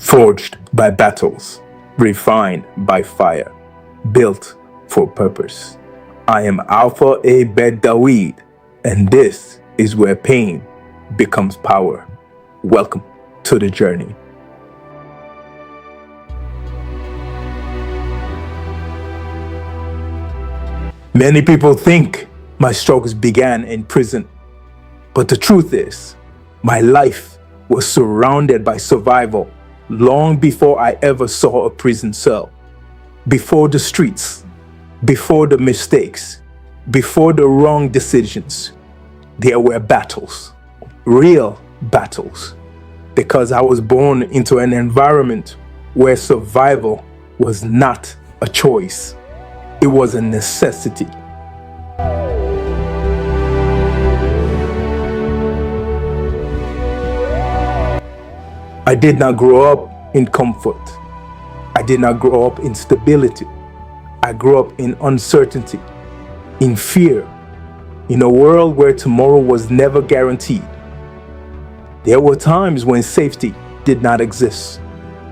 forged by battles, refined by fire, built for purpose. I am Alpha A BET-DAWID, and this is where pain becomes power. Welcome to the journey. Many people think my struggles began in prison, but the truth is, my life was surrounded by survival long before I ever saw a prison cell. Before the streets, before the mistakes, before the wrong decisions, there were battles, real battles, because I was born into an environment where survival was not a choice, it was a necessity. I did not grow up in comfort. I did not grow up in stability. I grew up in uncertainty, in fear, in a world where tomorrow was never guaranteed. There were times when safety did not exist,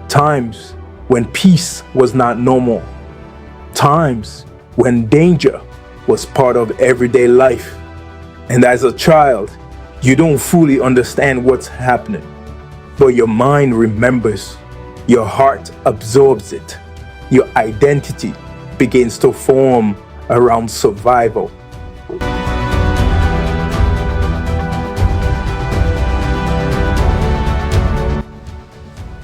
times when peace was not normal, times when danger was part of everyday life. And as a child, you don't fully understand what's happening, but your mind remembers, your heart absorbs it, your identity begins to form around survival.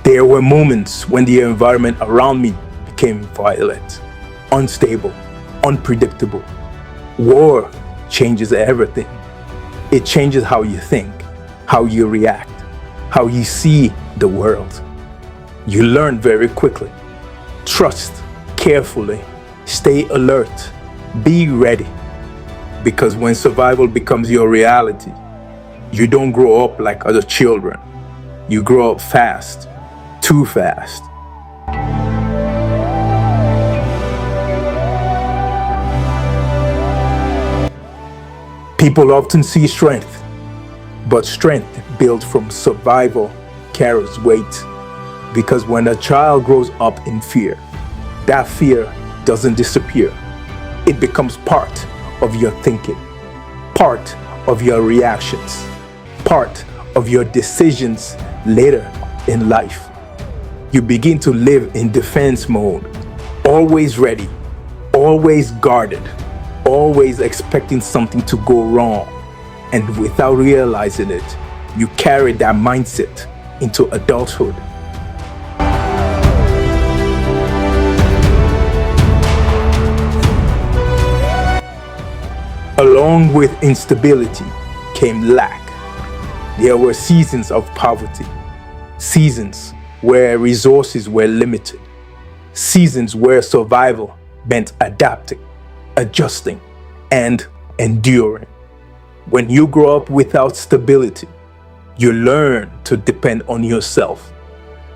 There were moments when the environment around me became violent, unstable, unpredictable. War changes everything. It changes how you think, how you react, how you see the world. You learn very quickly. Trust carefully, stay alert, be ready. Because when survival becomes your reality, you don't grow up like other children. You grow up fast, too fast. People often see strength, but strength built from survival carries weight. Because when a child grows up in fear, that fear doesn't disappear. It becomes part of your thinking, part of your reactions, part of your decisions later in life. You begin to live in defense mode, always ready, always guarded, always expecting something to go wrong. And without realizing it, you carry that mindset into adulthood. Along with instability came lack. There were seasons of poverty, seasons where resources were limited, seasons where survival meant adapting, adjusting, and enduring. When you grow up without stability, you learn to depend on yourself.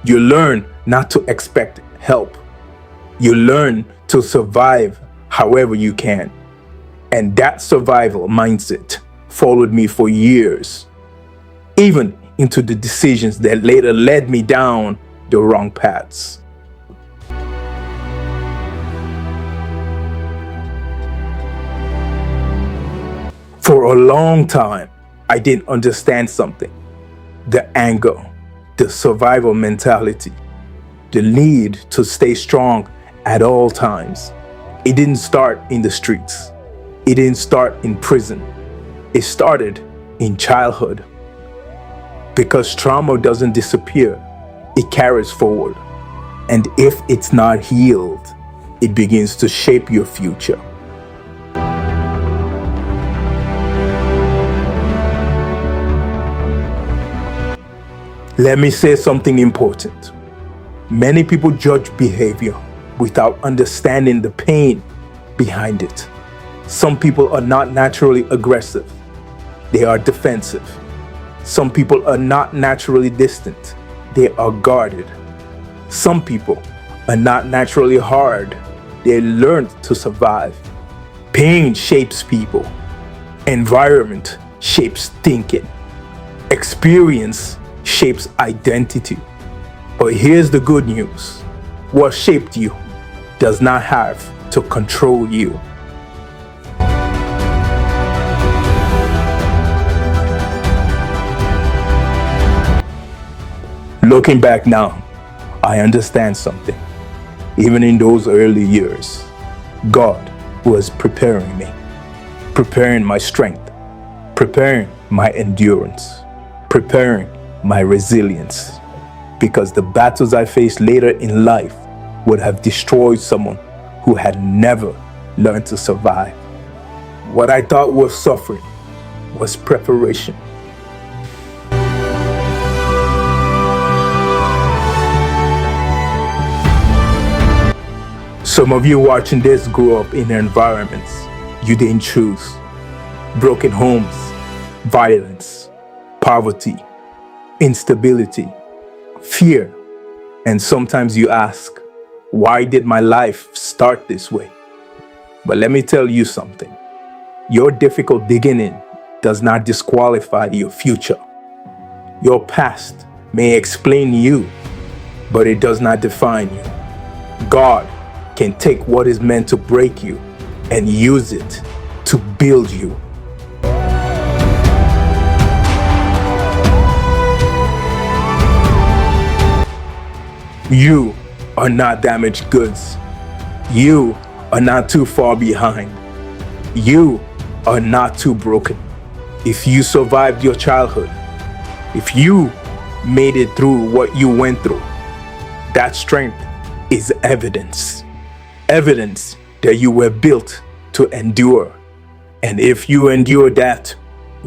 You learn not to expect help. You learn to survive however you can. And that survival mindset followed me for years, even into the decisions that later led me down the wrong paths. For a long time, I didn't understand something. The anger, the survival mentality, the need to stay strong at all times. It didn't start in the streets. It didn't start in prison. It started in childhood. Because trauma doesn't disappear, it carries forward. And if it's not healed, it begins to shape your future. Let me say something important. Many people judge behavior without understanding the pain behind it. Some people are not naturally aggressive. They are defensive. Some people are not naturally distant. They are guarded. Some people are not naturally hard. They learn to survive. Pain shapes people. Environment shapes thinking. Experience shapes identity. But here's the good news. What shaped you does not have to control you. Looking back now, I understand something. Even in those early years, God was preparing me, preparing my strength, preparing my endurance, preparing my resilience. Because the battles I faced later in life would have destroyed someone who had never learned to survive. What I thought was suffering was preparation. Some of you watching this grew up in environments you didn't choose. Broken homes, violence, poverty, instability, fear. And sometimes you ask, why did my life start this way? But let me tell you something. Your difficult beginning does not disqualify your future. Your past may explain you, but it does not define you. God can take what is meant to break you and use it to build you. You are not damaged goods. You are not too far behind. You are not too broken. If you survived your childhood, if you made it through what you went through, that strength is evidence. Evidence that you were built to endure. And if you endure that,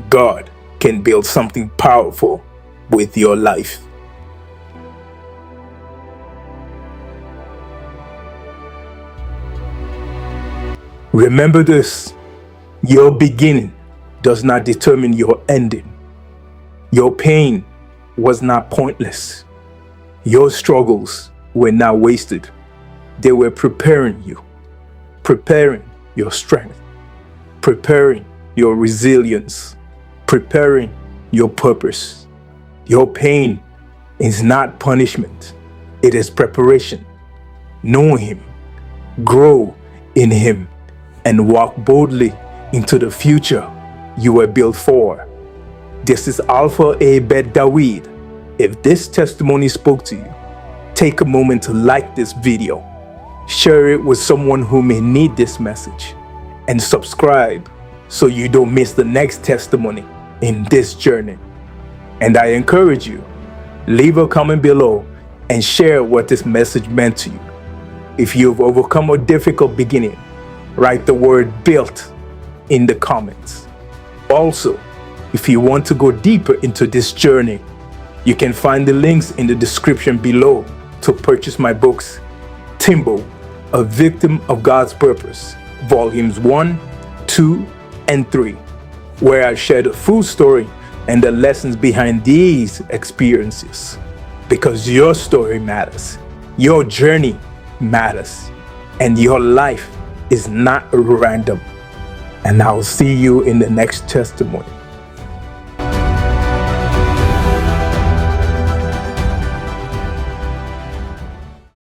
God can build something powerful with your life. Remember this, your beginning does not determine your ending. Your pain was not pointless. Your struggles were not wasted. They were preparing you, preparing your strength, preparing your resilience, preparing your purpose. Your pain is not punishment, it is preparation. Know Him, grow in Him, and walk boldly into the future you were built for. This is Alpha A BET-DAWID. If this testimony spoke to you, take a moment to like this video, share it with someone who may need this message, and subscribe so you don't miss the next testimony in this journey. And I encourage you, leave a comment below and share what this message meant to you. If you've overcome a difficult beginning, write the word built in the comments. Also, if you want to go deeper into this journey, you can find the links in the description below to purchase my books, Timbo, A Victim of God's Purpose, Volumes 1, 2, and 3, where I share the full story and the lessons behind these experiences. Because your story matters, your journey matters, and your life is not random. And I'll see you in the next testimony.